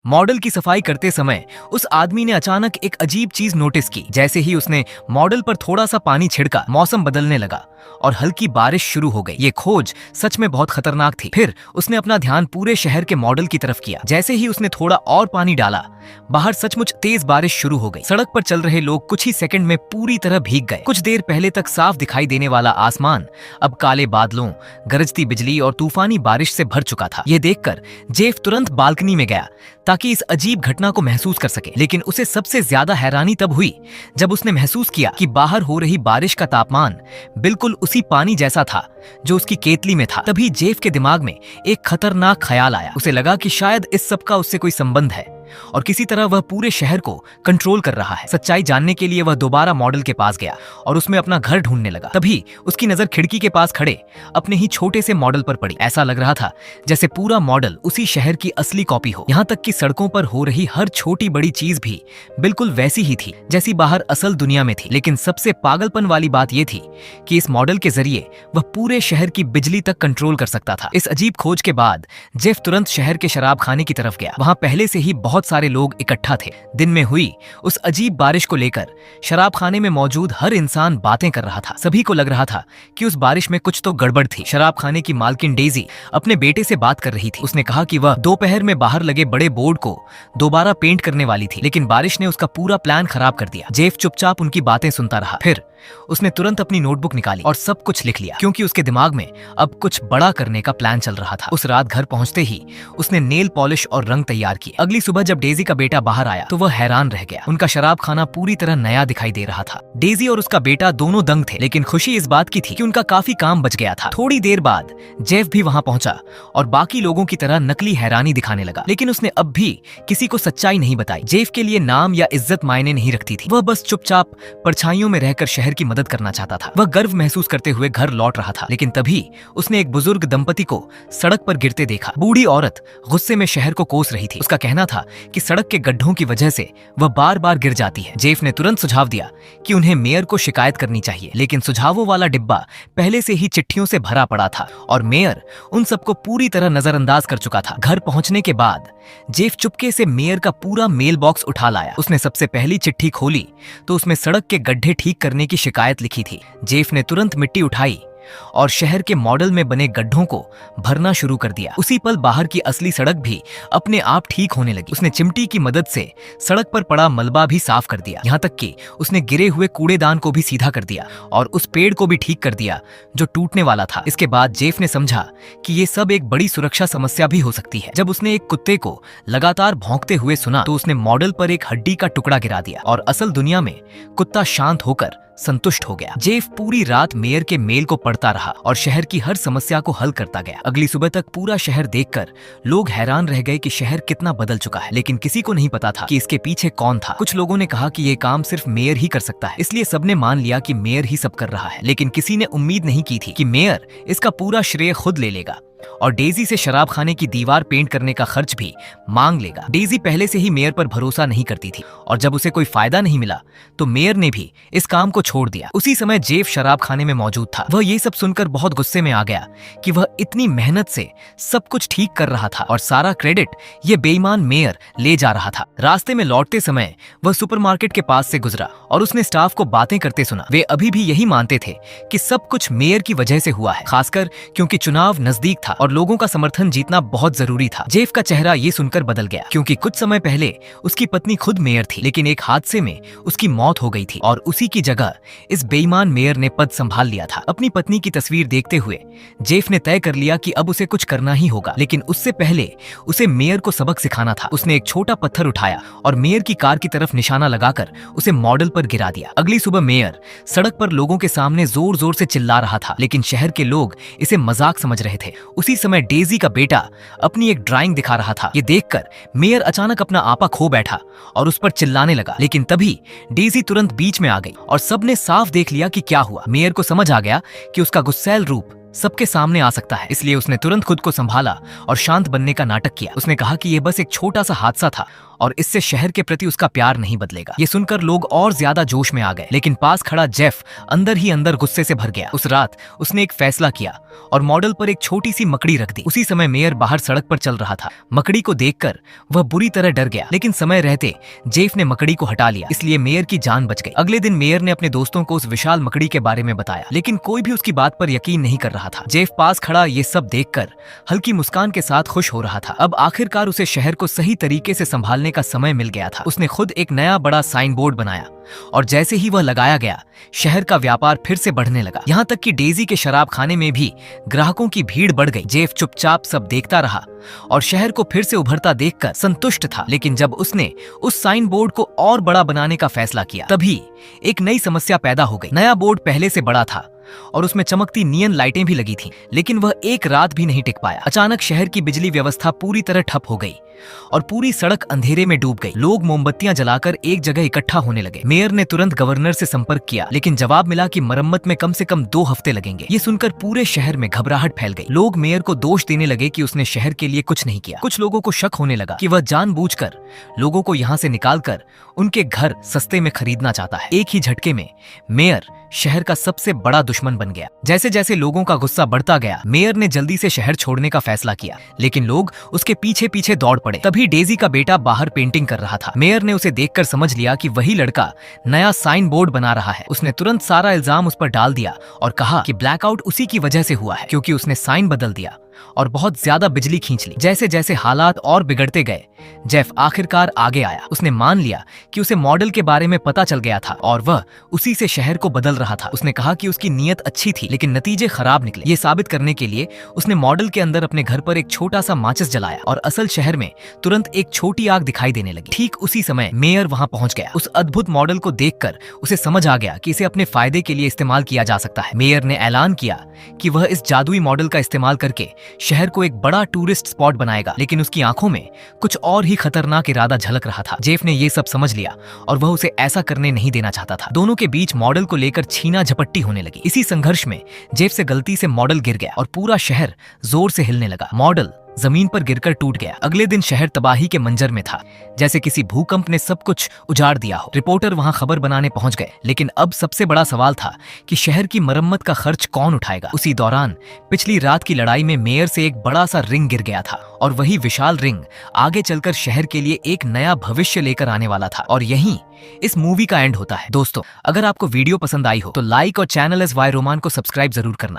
Model की सफाई करते समय उस आदमी ने अचानक एक अजीब चीज नोटिस की। जैसे ही उसने मॉडल पर थोड़ा सा पानी छिड़का, मौसम बदलने लगा और हल्की बारिश शुरू हो गई। ये खोज सच में बहुत खतरनाक थी। फिर उसने अपना ध्यान पूरे शहर के मॉडल की तरफ किया। जैसे ही उसने थोड़ा और पानी डाला, बाहर सचमुच तेज बारिश शुरू हो गई। सड़क पर चल रहे लोग कुछ ही सेकंड में पूरी तरह भीग गए। कुछ देर पहले तक साफ दिखाई देने वाला आसमान अब काले बादलों, गरजती बिजली और तूफानी बारिश से भर चुका था। यह देखकर जेफ तुरंत बालकनी में गया ताकि इस अजीब घटना को महसूस कर सके। लेकिन उसे सबसे ज्यादा हैरानी तब हुई जब उसने महसूस किया कि बाहर हो रही बारिश का तापमान बिल्कुल उसी पानी जैसा था जो उसकी केतली में था। तभी जेफ के दिमाग में एक खतरनाक ख्याल आया। उसे लगा कि शायद इस सब का उससे कोई संबंध है और किसी तरह वह पूरे शहर को कंट्रोल कर रहा है। सच्चाई जानने के लिए वह दोबारा मॉडल के पास गया और उसमें अपना घर ढूंढने लगा। तभी उसकी नजर खिड़की के पास खड़े अपने ही छोटे से मॉडल पर पड़ी। ऐसा लग रहा था जैसे पूरा मॉडल उसी शहर की असली कॉपी हो। यहाँ तक कि सड़कों पर हो रही हर छोटी बड़ी चीज भी बिल्कुल वैसी ही थी जैसी बाहर असल दुनिया में थी। लेकिन सबसे पागलपन वाली बात यह थी कि इस मॉडल के जरिए वह पूरे शहर की बिजली तक कंट्रोल कर सकता था। इस अजीब खोज के बाद जेफ तुरंत शहर के शराब खाने की तरफ गया। वहां पहले से ही बहुत सारे लोग इकट्ठा थे। दिन में हुई उस अजीब बारिश को लेकर शराब खाने में मौजूद हर इंसान बातें कर रहा था। सभी को लग रहा था कि उस बारिश में कुछ तो गड़बड़ थी। शराब खाने की मालकिन डेजी अपने बेटे से बात कर रही थी। उसने कहा कि वह दोपहर में बाहर लगे बड़े बोर्ड को दोबारा पेंट करने वाली थी, लेकिन बारिश ने उसका पूरा प्लान खराब कर दिया। जेफ चुपचाप उनकी बातें सुनता रहा। फिर उसने तुरंत अपनी नोटबुक निकाली और सब कुछ लिख लिया, क्योंकि उसके दिमाग में अब कुछ बड़ा करने का प्लान चल रहा था। उस रात घर पहुंचते ही उसने नेल पॉलिश और रंग तैयार किए। अगली सुबह जब डेजी का बेटा बाहर आया तो वह हैरान रह गया। उनका शराब खाना पूरी तरह नया दिखाई दे रहा था। डेजी और उसका बेटा दोनों दंग थे, लेकिन खुशी इस बात की थी कि उनका काफी काम बच गया था। थोड़ी देर बाद जेफ भी वहां पहुंचा और बाकी लोगों की तरह नकली हैरानी दिखाने लगा, लेकिन उसने अब भी किसी को सच्चाई नहीं बताई। जेफ के लिए नाम या इज्जत मायने नहीं रखती थी। वह बस चुपचाप परछाइयों में रहकर शहर की मदद करना चाहता था। वह गर्व महसूस करते हुए घर लौट रहा था, लेकिन तभी उसने एक बुजुर्ग दंपति को सड़क पर गिरते देखा। बूढ़ी औरत गुस्से में शहर को कोस रही थी। उसका कहना था कि सड़क के गड्ढों की वजह से वह बार बार गिर जाती है। जेफ ने तुरंत सुझाव दिया कि उन्हें मेयर को शिकायत करनी चाहिए, लेकिन सुझावों वाला डिब्बा पहले से ही चिट्ठियों से भरा पड़ा था और मेयर उन सबको पूरी तरह नजरअंदाज कर चुका था। घर पहुंचने के बाद जेफ चुपके से मेयर का पूरा मेल बॉक्स उठा लाया। उसने सबसे पहली चिट्ठी खोली तो उसमें सड़क के गड्ढे ठीक करने की शिकायत लिखी थी। जेफ ने तुरंत मिट्टी उठाई और शहर के मॉडल में बने गड्ढों को भरना शुरू कर दिया। उसी पल बाहर की असली सड़क भी अपने आप ठीक होने लगी। उसने चिमटी की मदद से सड़क पर पड़ा मलबा भी साफ कर दिया। यहाँ तक कि उसने गिरे हुए कूड़ेदान को भी सीधा कर दिया और उस पेड़ को भी ठीक कर दिया जो टूटने वाला था। इसके बाद जेफ ने समझा कि ये सब एक बड़ी सुरक्षा समस्या भी हो सकती है। जब उसने एक कुत्ते को लगातार भौंकते हुए सुना तो उसने मॉडल पर एक हड्डी का टुकड़ा गिरा दिया और असल दुनिया में कुत्ता शांत होकर संतुष्ट हो गया। जेफ पूरी रात मेयर के मेल को पढ़ता रहा और शहर की हर समस्या को हल करता गया। अगली सुबह तक पूरा शहर देखकर लोग हैरान रह गए कि शहर कितना बदल चुका है, लेकिन किसी को नहीं पता था कि इसके पीछे कौन था। कुछ लोगों ने कहा कि ये काम सिर्फ मेयर ही कर सकता है, इसलिए सबने मान लिया कि मेयर ही सब कर रहा है। लेकिन किसी ने उम्मीद नहीं की थी कि मेयर इसका पूरा श्रेय खुद ले लेगा और डेजी से शराब खाने की दीवार पेंट करने का खर्च भी मांग लेगा। डेजी पहले से ही मेयर पर भरोसा नहीं करती थी और जब उसे कोई फायदा नहीं मिला तो मेयर ने भी इस काम को छोड़ दिया। उसी समय जेफ शराब खाने में मौजूद था। वह ये सब सुनकर बहुत गुस्से में आ गया कि वह इतनी मेहनत से सब कुछ ठीक कर रहा था और सारा क्रेडिट ये बेईमान मेयर ले जा रहा था। रास्ते में लौटते समय वह सुपरमार्केट के पास से गुजरा और उसने स्टाफ को बातें करते सुना। वे अभी भी यही मानते थे कि सब कुछ मेयर की वजह से हुआ है, खासकर क्योंकि चुनाव नजदीक था और लोगों का समर्थन जीतना बहुत जरूरी था। जेफ का चेहरा ये सुनकर बदल गया, क्योंकि कुछ समय पहले उसकी पत्नी खुद मेयर थी, लेकिन एक हादसे में उसकी मौत हो गई थी और उसी की जगह इस बेईमान मेयर ने पद संभाल लिया था। अपनी पत्नी की तस्वीर देखते हुए जेफ ने तय कर लिया कि अब उसे कुछ करना ही होगा, लेकिन उससे पहले उसे मेयर को सबक सिखाना था। उसने एक छोटा पत्थर उठाया और मेयर की कार की तरफ निशाना लगाकर उसे मॉडल पर गिरा दिया। अगली सुबह मेयर सड़क पर लोगों के सामने जोर जोर से चिल्ला रहा था, लेकिन शहर के लोग इसे मजाक समझ रहे थे। उसी समय डेजी का बेटा अपनी एक ड्राइंग दिखा रहा था। ये देखकर मेयर अचानक अपना आपा खो बैठा और उस पर चिल्लाने लगा, लेकिन तभी डेजी तुरंत बीच में आ गई और सबने साफ देख लिया कि क्या हुआ। मेयर को समझ आ गया कि उसका गुस्सैल रूप सबके सामने आ सकता है, इसलिए उसने तुरंत खुद को संभाला और शांत बनने का नाटक किया। उसने कहा कि यह बस एक छोटा सा हादसा था और इससे शहर के प्रति उसका प्यार नहीं बदलेगा। ये सुनकर लोग और ज्यादा जोश में आ गए, लेकिन पास खड़ा जेफ अंदर ही अंदर गुस्से से भर गया। उस रात उसने एक फैसला किया और मॉडल पर एक छोटी सी मकड़ी रख दी। उसी समय मेयर बाहर सड़क पर चल रहा था। मकड़ी को देखकर वह बुरी तरह डर गया, लेकिन समय रहते जेफ ने मकड़ी को हटा लिया, इसलिए मेयर की जान बच गई। अगले दिन मेयर ने अपने दोस्तों को उस विशाल मकड़ी के बारे में बताया, लेकिन कोई भी उसकी बात पर यकीन नहीं कर रहा था। जेफ पास खड़ा ये सब देखकर हल्की मुस्कान के साथ खुश हो रहा था। अब आखिरकार उसे शहर को सही तरीके से संभालने का समय मिल गया था। उसने खुद एक नया बड़ा साइन बोर्ड बनाया और जैसे ही वह लगाया गया, शहर का व्यापार फिर से बढ़ने लगा। यहाँ तक कि डेजी के शराब खाने में भी ग्राहकों की भीड़ बढ़ गई। जेफ चुपचाप सब देखता रहा और शहर को फिर से उभरता देखकर संतुष्ट था। लेकिन जब उसने उस साइन बोर्ड को और बड़ा बनाने का फैसला किया, तभी एक नई समस्या पैदा हो गई। नया बोर्ड पहले से बड़ा था और उसमें चमकती नियन लाइटें भी लगी थीं, लेकिन वह एक रात भी नहीं टिक पाया। अचानक शहर की बिजली व्यवस्था पूरी तरह ठप हो गई और पूरी सड़क अंधेरे में डूब गई। लोग मोमबत्तियां जलाकर एक जगह इकट्ठा होने लगे। मेयर ने तुरंत गवर्नर से संपर्क किया, लेकिन जवाब मिला कि मरम्मत में कम से कम 2 हफ्ते लगेंगे। ये सुनकर पूरे शहर में घबराहट फैल गई। लोग मेयर को दोष देने लगे कि उसने शहर के लिए कुछ नहीं किया। कुछ लोगों को शक होने लगा कि वह जानबूझकर लोगों को यहाँ से निकालकर उनके घर सस्ते में खरीदना चाहता है। एक ही झटके में मेयर शहर का सबसे बड़ा दुश्मन बन गया। जैसे जैसे लोगों का गुस्सा बढ़ता गया, मेयर ने जल्दी से शहर छोड़ने का फैसला किया, लेकिन लोग उसके पीछे पीछे दौड़ पड़े। तभी डेजी का बेटा बाहर पेंटिंग कर रहा था। मेयर ने उसे देखकर समझ लिया कि वही लड़का नया साइन बोर्ड बना रहा है। उसने तुरंत सारा इल्जाम उस पर डाल दिया और कहा कि ब्लैकआउट उसी की वजह से हुआ है, क्योंकि उसने साइन बदल दिया और बहुत ज्यादा बिजली खींच ली। जैसे जैसे हालात और बिगड़ते गए, जेफ आखिरकार आगे आया। उसने मान लिया कि उसे मॉडल के बारे में पता चल गया था और वह उसी से शहर को बदल रहा था। उसने कहा कि उसकी नीयत अच्छी थी, लेकिन नतीजे खराब निकले। ये साबित करने के लिए उसने मॉडल के अंदर अपने घर पर एक छोटा सा माचिस जलाया और असल शहर में तुरंत एक छोटी आग दिखाई देने लगी। ठीक उसी समय मेयर वहां पहुंच गया। उस अद्भुत मॉडल को देखकर उसे समझ आ गया कि इसे अपने फायदे के लिए इस्तेमाल किया जा सकता है। मेयर ने ऐलान किया कि वह इस जादुई मॉडल का इस्तेमाल करके शहर को एक बड़ा टूरिस्ट स्पॉट बनाएगा, लेकिन उसकी आंखों में कुछ और ही खतरनाक इरादा झलक रहा था। जेफ ने ये सब समझ लिया और वह उसे ऐसा करने नहीं देना चाहता था। दोनों के बीच मॉडल को लेकर छीना झपट्टी होने लगी। इसी संघर्ष में जेफ से गलती से मॉडल गिर गया और पूरा शहर जोर से हिलने लगा। मॉडल जमीन पर गिरकर टूट गया। अगले दिन शहर तबाही के मंजर में था, जैसे किसी भूकंप ने सब कुछ उजाड़ दिया हो। रिपोर्टर वहां खबर बनाने पहुंच गए, लेकिन अब सबसे बड़ा सवाल था कि शहर की मरम्मत का खर्च कौन उठाएगा। उसी दौरान पिछली रात की लड़ाई में मेयर से एक बड़ा सा रिंग गिर गया था और वही विशाल रिंग आगे चलकर शहर के लिए एक नया भविष्य लेकर आने वाला था। और यहीं इस मूवी का एंड होता है। दोस्तों, अगर आपको वीडियो पसंद आई हो तो लाइक और चैनल एस वाई रोमान को सब्सक्राइब जरूर करना।